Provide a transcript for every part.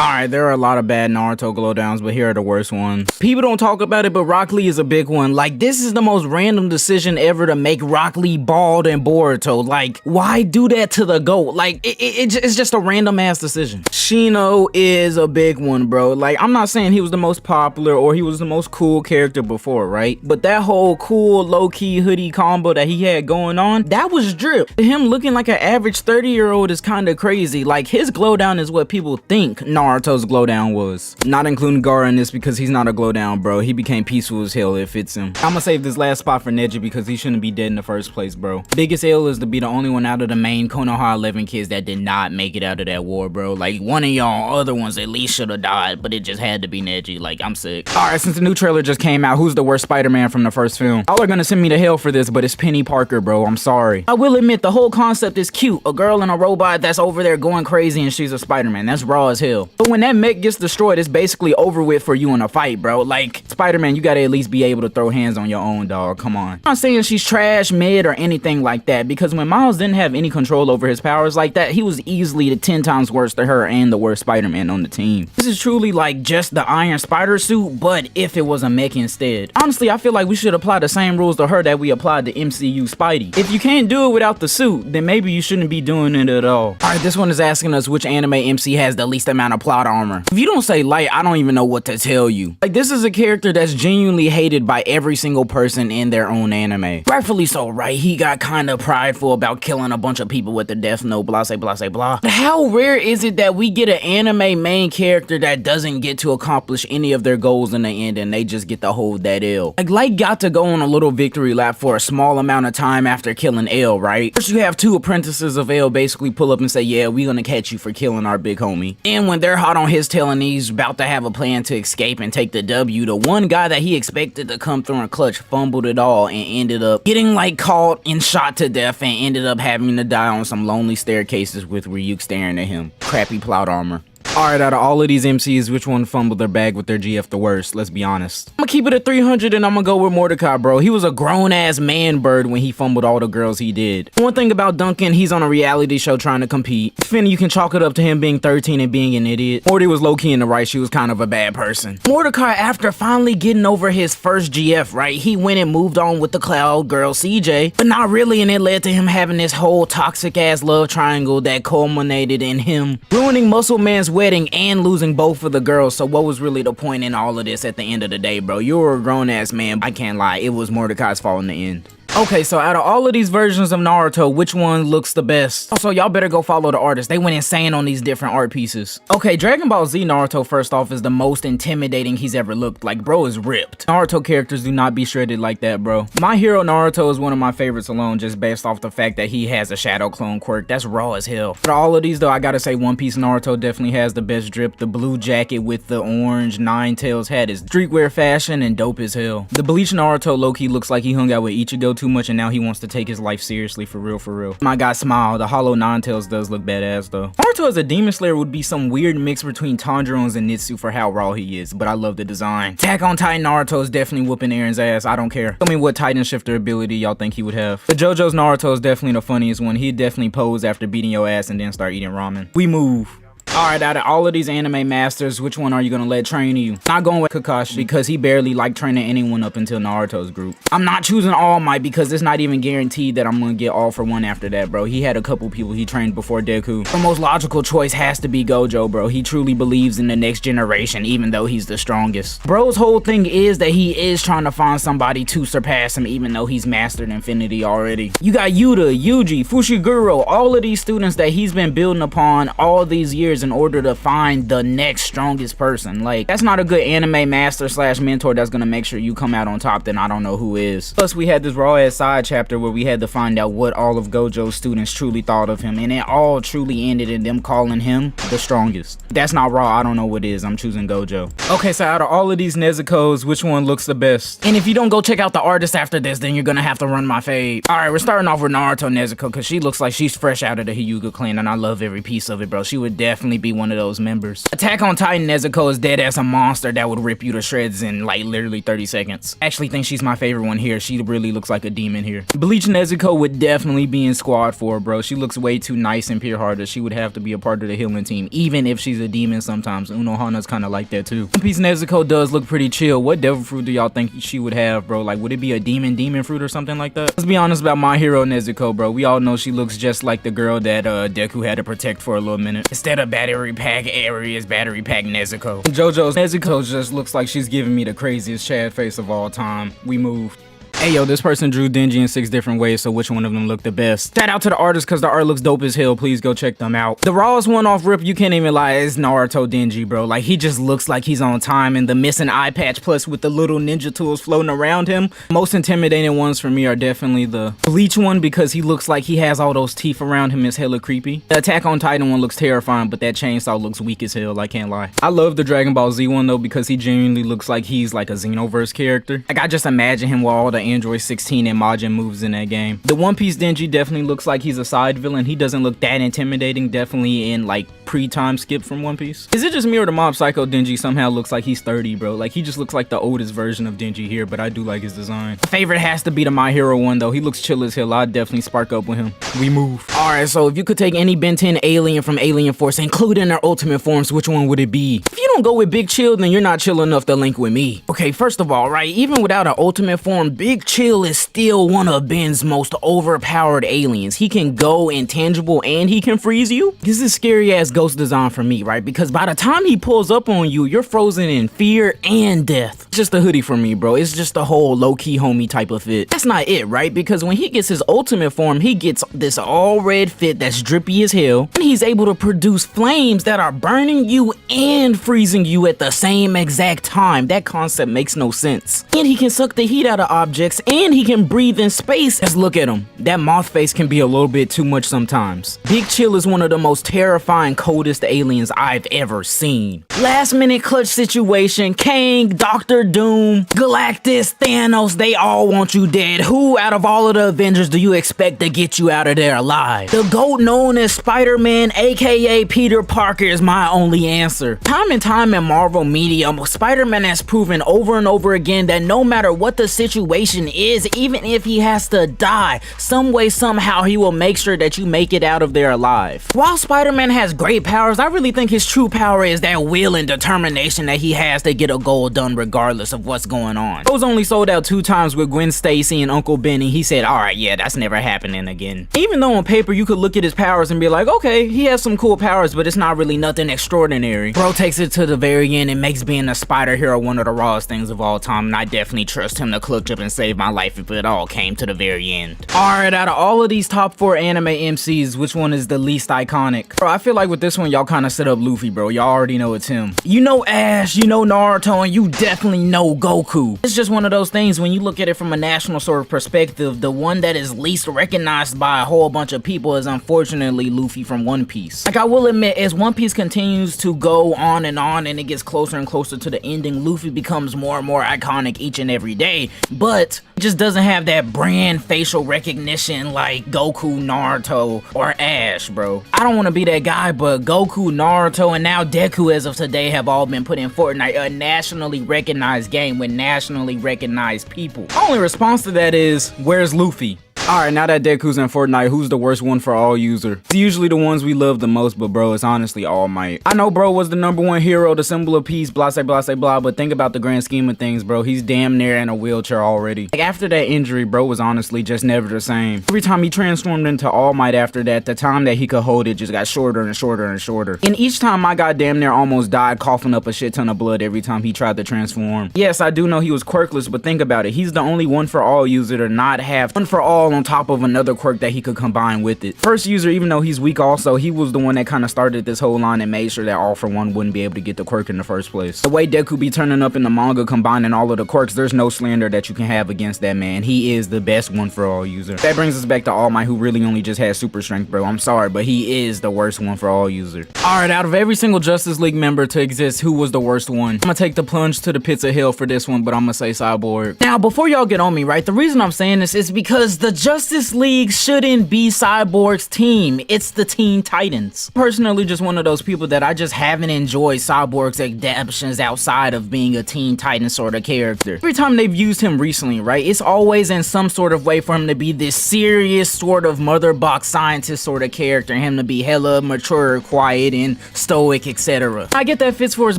Alright, there are a lot of bad Naruto glow downs, but here are the worst ones. People don't talk about it, but Rock Lee is a big one. Like, this is the most random decision ever to make Rock Lee bald and Boruto. Like, why do that to the GOAT? Like, it's just a random ass decision. Shino is a big one, bro. Like, I'm not saying he was the most popular or he was the most cool character before, right? But that whole cool low-key hoodie combo that he had going on, that was drip. Him looking like an average 30-year-old is kind of crazy. Like, his glow down is what people think Naruto's glow down was. Not including Gaara in this because he's not a glow down, bro. He became peaceful as hell. It fits him. I'm gonna save this last spot for Neji because he shouldn't be dead in the first place, bro. Biggest L is to be the only one out of the main Konoha 11 kids that did not make it out of that war, bro. Like, one of y'all other ones at least should have died, but it just had to be Neji. Like, I'm sick. Alright, since the new trailer just came out, who's the worst Spider-Man from the first film? Y'all are gonna send me to hell for this, but it's Penny Parker, bro. I'm sorry. I will admit, the whole concept is cute. A girl and a robot that's over there going crazy and she's a Spider-Man. That's raw as hell. But when that mech gets destroyed, it's basically over with for you in a fight, bro. Like, Spider-Man, you gotta at least be able to throw hands on your own, dog. Come on. I'm not saying she's trash, mid, or anything like that, because when Miles didn't have any control over his powers like that, he was easily the 10 times worse to her and the worst Spider-Man on the team. This is truly like just the Iron Spider suit, but if it was a mech instead. Honestly, I feel like we should apply the same rules to her that we applied to MCU Spidey. If you can't do it without the suit, then maybe you shouldn't be doing it at all. Alright, this one is asking us which anime MC has the least amount of plot armor. If you don't say Light, I don't even know what to tell you. Like, this is a character that's genuinely hated by every single person in their own anime. Rightfully so, right? He got kind of prideful about killing a bunch of people with the death note, blah, say, blah, say, blah. But how rare is it that we get an anime main character that doesn't get to accomplish any of their goals in the end and they just get to hold that L? Like, Light got to go on a little victory lap for a small amount of time after killing L, right? First, you have two apprentices of L basically pull up and say, yeah, we gonna catch you for killing our big homie. And when they're hot on his tail and he's about to have a plan to escape and take the W, the one guy that he expected to come through and clutch fumbled it all and ended up getting like caught and shot to death and ended up having to die on some lonely staircases with Ryuk staring at him. Crappy plot armor. Alright, out of all of these MCs, which one fumbled their bag with their GF the worst? Let's be honest. I'm gonna keep it at 300 and I'm gonna go with Mordecai, bro. He was a grown-ass man bird when he fumbled all the girls he did. One thing about Duncan, he's on a reality show trying to compete. Finn, you can chalk it up to him being 13 and being an idiot. Morty was low-key in the right, she was kind of a bad person. Mordecai, after finally getting over his first GF, right, he went and moved on with the cloud girl CJ, but not really, and it led to him having this whole toxic-ass love triangle that culminated in him ruining Muscle Man's wedding and losing both of the girls. So what was really the point in all of this at the end of the day, bro? You were a grown-ass man. I can't lie, it was Mordecai's fault in the end. Okay, so out of all of these versions of Naruto, which one looks the best? Also, y'all better go follow the artists. They went insane on these different art pieces. Okay, Dragon Ball Z Naruto, first off, is the most intimidating he's ever looked. Like, bro is ripped. Naruto characters do not be shredded like that, bro. My Hero Naruto is one of my favorites alone, just based off the fact that he has a shadow clone quirk. That's raw as hell. For all of these, though, I gotta say One Piece Naruto definitely has the best drip. The blue jacket with the orange Nine Tails hat is streetwear fashion and dope as hell. The Bleach Naruto low-key looks like he hung out with Ichigo too much and now he wants to take his life seriously for real, for real. My guy Smile, the hollow Nine Tails does look badass though. Naruto as a Demon Slayer would be some weird mix between Tanjiro and Zenitsu for how raw he is, but I love the design. Attack on Titan Naruto is definitely whooping Eren's ass, I don't care. Tell me what Titan Shifter ability y'all think he would have. The JoJo's Naruto is definitely the funniest one. He'd definitely pose after beating your ass and then start eating ramen. We move. Alright, out of all of these anime masters, which one are you gonna let train you? Not going with Kakashi, because he barely liked training anyone up until Naruto's group. I'm not choosing All Might because it's not even guaranteed that I'm gonna get All for One after that, bro. He had a couple people he trained before Deku. The most logical choice has to be Gojo, bro. He truly believes in the next generation, even though he's the strongest. Bro's whole thing is that he is trying to find somebody to surpass him, even though he's mastered Infinity already. You got Yuta, Yuji, Fushiguro, all of these students that he's been building upon all these years in order to find the next strongest person. Like, that's not a good anime master slash mentor that's gonna make sure you come out on top. Then I don't know who is. Plus, we had this raw ass side chapter where we had to find out what all of Gojo's students truly thought of him, and it all truly ended in them calling him the strongest. That's not raw, I don't know what is. I'm choosing Gojo. Okay, so out of all of these Nezuko's, which one looks the best? And if you don't go check out the artist after this, then you're gonna have to run my fade. Alright, we're starting off with Naruto Nezuko, because she looks like she's fresh out of the Hyuga clan, and I love every piece of it, bro. She would definitely definitely be one of those members. Attack on Titan Nezuko is dead as a monster that would rip you to shreds in like literally 30 seconds. I actually think she's my favorite one here. She really looks like a demon here. Bleach Nezuko would definitely be in squad 4, bro. She looks way too nice and pure-hearted. She would have to be a part of the healing team, even if she's a demon sometimes. Unohana's kind of like that too. One Piece Nezuko does look pretty chill. What devil fruit do y'all think she would have, bro? Like, would it be a demon fruit or something like that? Let's be honest about My Hero Nezuko, bro. We all know she looks just like the girl that Deku had to protect for a little minute. Instead of battery pack Aries, battery pack Nezuko. JoJo's Nezuko just looks like she's giving me the craziest Chad face of all time. We moved. Hey yo, this person drew Denji in 6 different ways, so which one of them looked the best? Shout out to the artist because the art looks dope as hell. Please go check them out. The rawest one off rip, you can't even lie, is Naruto Denji, bro. Like, he just looks like he's on time, and the missing eye patch plus with the little ninja tools floating around him. Most intimidating ones for me are definitely the Bleach one because he looks like he has all those teeth around him. Is hella creepy. The Attack on Titan one looks terrifying, but that chainsaw looks weak as hell. I can't lie. I love the Dragon Ball Z one though because he genuinely looks like he's like a Xenoverse character. Like, I just imagine him with all the Android 16 and Majin moves in that game. The One Piece Denji definitely looks like he's a side villain. He doesn't look that intimidating, definitely in like pre-time skip from One Piece. Is it just me or the Mob Psycho Denji somehow looks like he's 30, bro? Like, he just looks like the oldest version of Denji here, but I do like his design. Favorite has to be the My Hero one though. He looks chill as hell. I'd definitely spark up with him. We move. Alright, so if you could take any Ben 10 alien from Alien Force and include in their ultimate forms, which one would it be? If you don't go with Big Chill, then you're not chill enough to link with me. Okay, first of all, right, even without an ultimate form, Big Chill is still one of Ben's most overpowered aliens. He can go intangible and he can freeze you. This is scary ass ghost design for me, right? Because by the time he pulls up on you, you're frozen in fear and death. It's just a hoodie for me, bro. It's just a whole low-key homie type of fit. That's not it, right? Because when he gets his ultimate form, he gets this all red fit that's drippy as hell, and he's able to produce flames that are burning you and freezing you at the same exact time. That concept makes no sense. And he can suck the heat out of objects, and he can breathe in space. Just look at him. That moth face can be a little bit too much sometimes. Big Chill is one of the most terrifying, coldest aliens I've ever seen. Last minute clutch situation, Kang, Doctor Doom, Galactus, Thanos, they all want you dead. Who out of all of the Avengers do you expect to get you out of there alive? The GOAT known as Spider-Man, aka Peter Parker, is my only answer. Time and time in Marvel media, Spider-Man has proven over and over again that no matter what the situation is, even if he has to die, some way, somehow, he will make sure that you make it out of there alive. While Spider-Man has great powers, I really think his true power is that will and determination that he has to get a goal done regardless of what's going on. It was only sold out 2 times with Gwen Stacy and Uncle Benny. He said, alright, yeah, that's never happening again. Even though on paper you could look at his powers and be like, okay, he has some cool powers, but it's not really nothing extraordinary. Bro takes it to the very end and makes being a spider hero one of the rawest things of all time, and I definitely trust him to clutch up and save my life if it all came to the very end. Alright, out of all of these top 4 anime MCs, which one is the least iconic? Bro, I feel like with this one, y'all kind of set up Luffy, bro. Y'all already know it's him. You know Ash, you know Naruto, and you definitely know Goku. It's just one of those things when you look at it from a national sort of perspective, the one that is least recognized by a whole bunch of people is unfortunately Luffy from One Piece. Like, I will admit, as One Piece continues to go on and it gets closer and closer to the ending, Luffy becomes more and more iconic each and every day, but it just doesn't have that brand facial recognition like Goku, Naruto, or Ash, bro. I don't want to be that guy, but Goku, Naruto, and now Deku as of today have all been put in Fortnite, a nationally recognized game with nationally recognized people. My only response to that is, where's Luffy? Alright, now that Deku's in Fortnite, who's the worst one for all user? It's usually the ones we love the most, but bro, it's honestly All Might. I know bro was the #1 hero, the symbol of peace, blah, blah, blah, blah, but think about the grand scheme of things, bro. He's damn near in a wheelchair already. Like, after that injury, bro was honestly just never the same. Every time he transformed into All Might after that, the time that he could hold it just got shorter and shorter and shorter. And each time I got damn near almost died coughing up a shit ton of blood every time he tried to transform. Yes, I do know he was quirkless, but think about it. He's the only one for all user to not have one for all on top of another quirk that he could combine with it. First user, even though he's weak also, he was the one that kind of started this whole line and made sure that All for One wouldn't be able to get the quirk in the first place. The way Deku be turning up in the manga combining all of the quirks, there's no slander that you can have against that man. He is the best one for all user. That brings us back to All Might, who really only just has super strength, bro. I'm sorry, but he is the worst one for all user. Alright, out of every single Justice League member to exist, who was the worst one? I'm gonna take the plunge to the pits of hell for this one, but I'm gonna say Cyborg. Now, before y'all get on me, right, the reason I'm saying this is because the Justice League shouldn't be Cyborg's team. It's the Teen Titans. Personally, just one of those people that I just haven't enjoyed Cyborg's adaptations outside of being a Teen Titan sort of character. Every time they've used him recently, right, it's always in some sort of way for him to be this serious sort of mother box scientist sort of character, him to be hella mature, quiet, and stoic, etc. I get that fits for his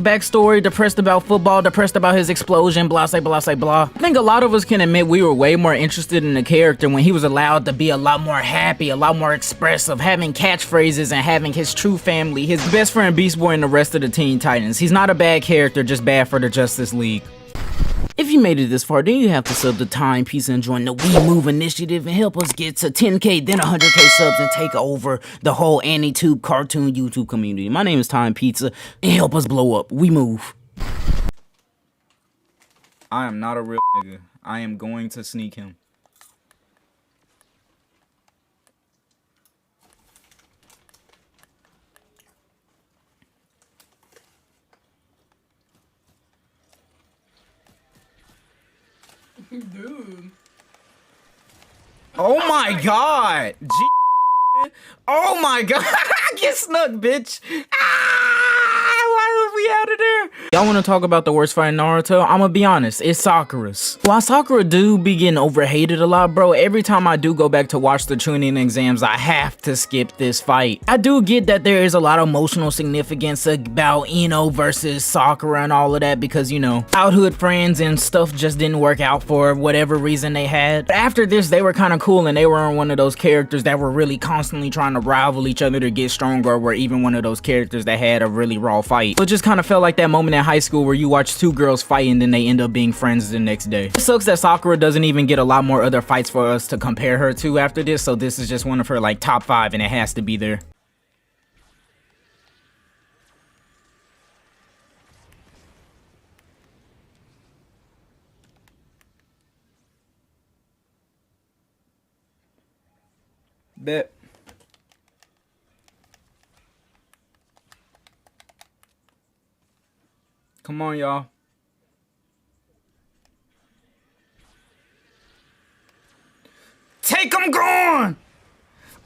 backstory, depressed about football, depressed about his explosion, blah, say, blah, say, blah. I think a lot of us can admit we were way more interested in the character when he was allowed to be a lot more happy, a lot more expressive, having catchphrases and having his true family, his best friend Beast Boy and the rest of the Teen Titans. He's not a bad character, just bad for the Justice League. If you made it this far, then you have to sub to Tine Pizza and join the We Move initiative and help us get to 10K, then 100K subs and take over the whole AniTube cartoon YouTube community. My name is Tine Pizza and help us blow up. We move. I am not a real nigga. I am going to sneak him. Dude. Oh my god! Oh my god! Get snuck, bitch! Why are we out of there? Y'all wanna talk about the worst fight in Naruto? I'ma be honest, it's Sakura's. While Sakura do be getting overhated a lot, bro, every time I do go back to watch the Chunin exams, I have to skip this fight. I do get that there is a lot of emotional significance about Ino versus Sakura and all of that because, you know, childhood friends and stuff just didn't work out for whatever reason they had. But after this, they were kind of cool and they weren't one of those characters that were really constantly trying to rival each other to get stronger, or were even one of those characters that had a really raw fight. So it just kind of felt like that moment in high school where you watch two girls fight and then they end up being friends the next day. It sucks that Sakura doesn't even get a lot more other fights for us to compare her to after this, so this is just one of her like top 5 and it has to be there. Bet. Come on, y'all. Take them gone!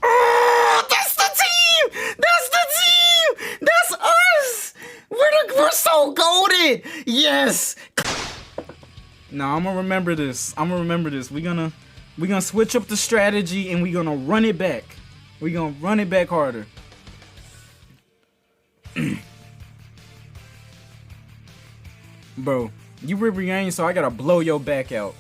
Oh, that's the team! That's the team! That's us! We're so golden! Yes! Nah, I'm gonna remember this. I'm gonna remember this. We're gonna switch up the strategy and we're gonna run it back. We're gonna run it back harder. Bro, you Ribriane, so I gotta blow your back out.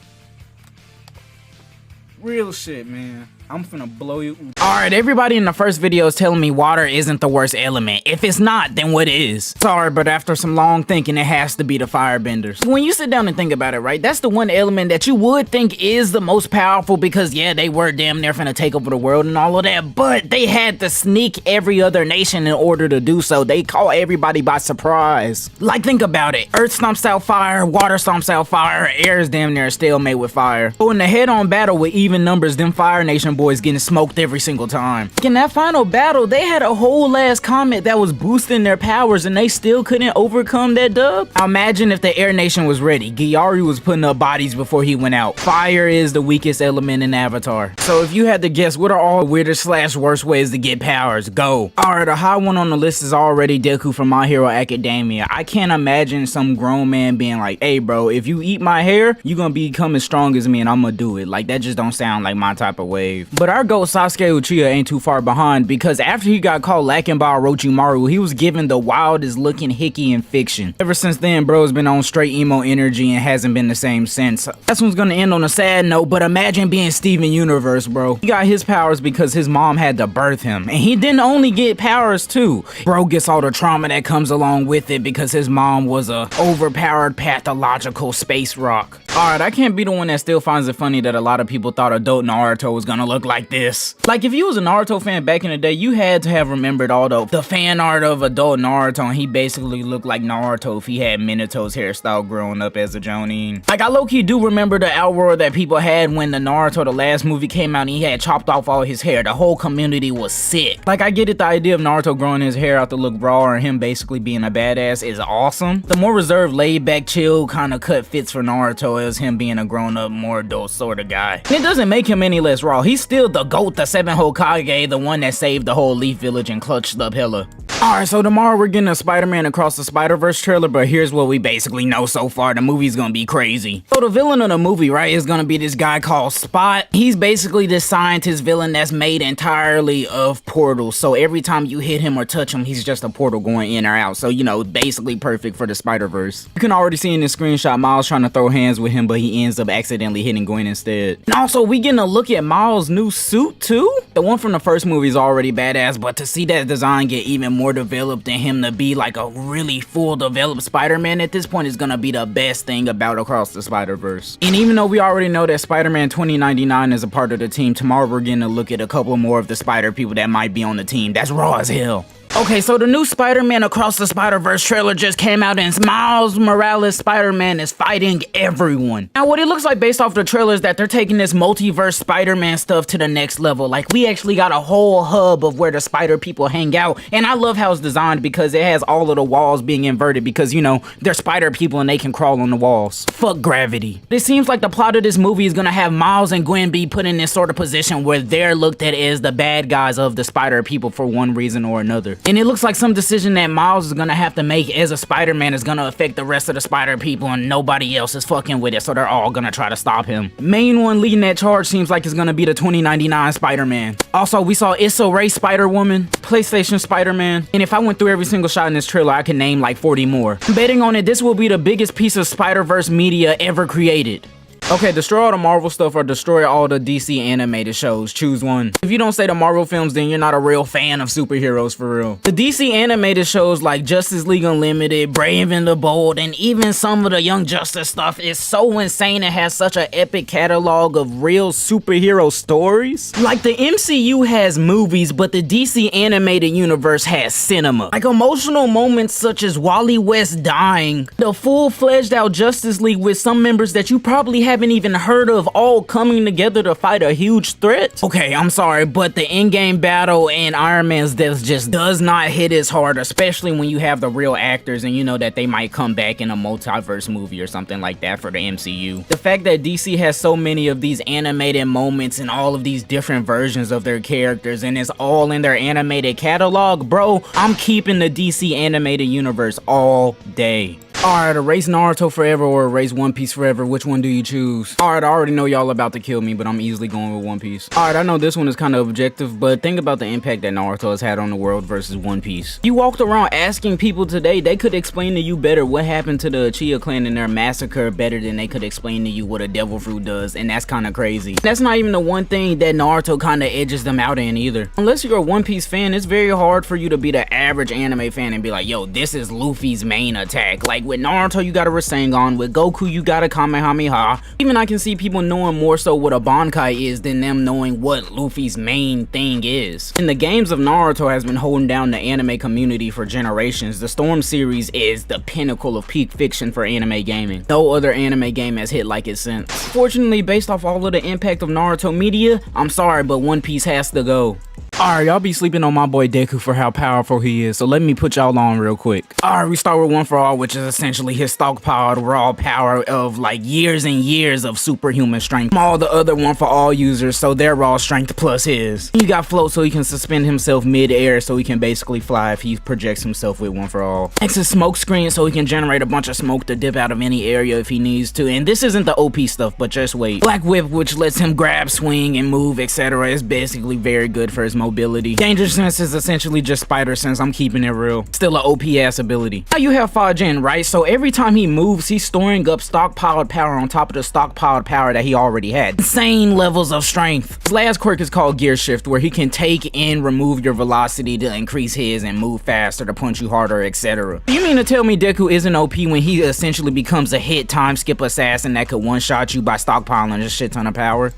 Real shit, man. I'm finna blow you. Alright, everybody in the first video is telling me water isn't the worst element. If it's not, then what is? Sorry, but after some long thinking, it has to be the firebenders. When you sit down and think about it, right, that's the one element that you would think is the most powerful because, yeah, they were damn near finna take over the world and all of that, but they had to sneak every other nation in order to do so. They caught everybody by surprise. Like, think about it. Earth stomps out fire, water stomps out fire, air is damn near a stalemate with fire. So in the head-on battle with even numbers, them Fire Nation boys getting smoked every single time. In that final battle, they had a whole ass comet that was boosting their powers and they still couldn't overcome that dub. Now imagine if the Air Nation was ready. Gyaru was putting up bodies before he went out. Fire is the weakest element in Avatar. So if you had to guess, what are all the weirdest / worst ways to get powers? Go. Alright, a high one on the list is already Deku from My Hero Academia. I can't imagine some grown man being like, hey bro, if you eat my hair, you gonna become as strong as me and I'm gonna do it. Like, that just don't sound like my type of wave. But our GOAT Sasuke Uchiha ain't too far behind because after he got caught lacking by Orochimaru, he was given the wildest looking hickey in fiction. Ever since then, bro's been on straight emo energy and hasn't been the same since. This one's gonna end on a sad note, but imagine being Steven Universe, bro. He got his powers because his mom had to birth him, and he didn't only get powers too. Bro gets all the trauma that comes along with it because his mom was a overpowered pathological space rock. Alright, I can't be the one that still finds it funny that a lot of people thought adult Naruto was gonna look look like this. Like, if you was a Naruto fan back in the day, you had to have remembered all the fan art of adult Naruto, and he basically looked like Naruto if he had Minato's hairstyle growing up as a Jonin. Like, I low-key do remember the outroar that people had when the Naruto, the last movie, came out and he had chopped off all his hair. The whole community was sick. Like, I get it, the idea of Naruto growing his hair out to look raw and him basically being a badass is awesome. The more reserved, laid-back, chill kind of cut fits for Naruto as him being a grown-up, more adult sort of guy. And it doesn't make him any less raw. He's still the GOAT, the 7 Hokage, the one that saved the whole Leaf Village and clutched up hella. Alright, so tomorrow we're getting a Spider-Man Across the Spider-Verse trailer, but here's what we basically know so far. The movie's gonna be crazy. So the villain of the movie, right, is gonna be this guy called Spot. He's basically this scientist villain that's made entirely of portals. So every time you hit him or touch him, he's just a portal going in or out. So, you know, basically perfect for the Spider-Verse. You can already see in this screenshot Miles trying to throw hands with him, but he ends up accidentally hitting Gwen instead. And also, we getting a look at Miles' new suit too. The one from the first movie is already badass, but to see that design get even more developed and him to be like a really full developed Spider-Man at this point is gonna be the best thing about Across the Spider-Verse. And even though we already know that Spider-Man 2099 is a part of the team, tomorrow we're getting a look at a couple more of the Spider people that might be on the team. That's raw as hell. Okay, so the new Spider-Man Across the Spider-Verse trailer just came out and Miles Morales Spider-Man is fighting everyone. Now, what it looks like based off the trailer is that they're taking this multiverse Spider-Man stuff to the next level. Like, we actually got a whole hub of where the Spider people hang out. And I love how it's designed because it has all of the walls being inverted because, you know, they're Spider people and they can crawl on the walls. Fuck gravity. It seems like the plot of this movie is gonna have Miles and Gwen be put in this sort of position where they're looked at as the bad guys of the Spider people for one reason or another. And it looks like some decision that Miles is gonna have to make as a Spider-Man is gonna affect the rest of the Spider people and nobody else is fucking with it, so they're all gonna try to stop him. Main one leading that charge seems like it's gonna be the 2099 Spider-Man. Also, we saw Issa Rae Spider-Woman, PlayStation Spider-Man, and if I went through every single shot in this trailer, I could name like 40 more. I'm betting on it, this will be the biggest piece of Spider-Verse media ever created. Okay, destroy all the Marvel stuff or destroy all the DC animated shows. Choose one. If you don't say the Marvel films, then you're not a real fan of superheroes for real. The DC animated shows like Justice League Unlimited, Brave and the Bold, and even some of the Young Justice stuff is so insane and has such an epic catalog of real superhero stories. Like, the MCU has movies, but the DC animated universe has cinema. Like, emotional moments such as Wally West dying, the full-fledged out Justice League with some members that you probably haven't even heard of all coming together to fight a huge threat. Okay, I'm sorry, but the in-game battle and Iron Man's death just does not hit as hard, especially when you have the real actors and you know that they might come back in a multiverse movie or something like that for the MCU. The fact that DC has so many of these animated moments and all of these different versions of their characters and it's all in their animated catalog, bro, I'm keeping the DC animated universe all day. Alright, erase Naruto forever or erase One Piece forever, which one do you choose? Alright, I already know y'all about to kill me, but I'm easily going with One Piece. Alright, I know this one is kind of objective, but think about the impact that Naruto has had on the world versus One Piece. You walked around asking people today, they could explain to you better what happened to the Uchiha clan in their massacre better than they could explain to you what a devil fruit does, and that's kind of crazy. That's not even the one thing that Naruto kind of edges them out in either. Unless you're a One Piece fan, it's very hard for you to be the average anime fan and be like, yo, this is Luffy's main attack. Like, with Naruto, you got a Rasengan. With Goku, you got a Kamehameha. Even I can see people knowing more so what a Bankai is than them knowing what Luffy's main thing is. And the games of Naruto has been holding down the anime community for generations. The Storm series is the pinnacle of peak fiction for anime gaming. No other anime game has hit like it since. Fortunately, based off all of the impact of Naruto media, I'm sorry, but One Piece has to go. Alright, y'all be sleeping on my boy Deku for how powerful he is, so let me put y'all on real quick. Alright, we start with One For All, which is essentially his stockpiled raw power of like years and years of superhuman strength from all the other One For All users, so their raw strength plus his. You got Float so he can suspend himself mid-air so he can basically fly if he projects himself with One For All. Next is Smoke Screen so he can generate a bunch of smoke to dip out of any area if he needs to, and this isn't the OP stuff, but just wait. Black Whip, which lets him grab, swing, and move, etc. is basically very good for his mobility. Danger Sense is essentially just Spider Sense, I'm keeping it real. Still a OP ass ability. Now you have Fajin, right? So every time he moves, he's storing up stockpiled power on top of the stockpiled power that he already had. Insane levels of strength. His last quirk is called Gear Shift, where he can take and remove your velocity to increase his and move faster to punch you harder, etc. You mean to tell me Deku isn't OP when he essentially becomes a hit time skip assassin that could one-shot you by stockpiling a shit ton of power?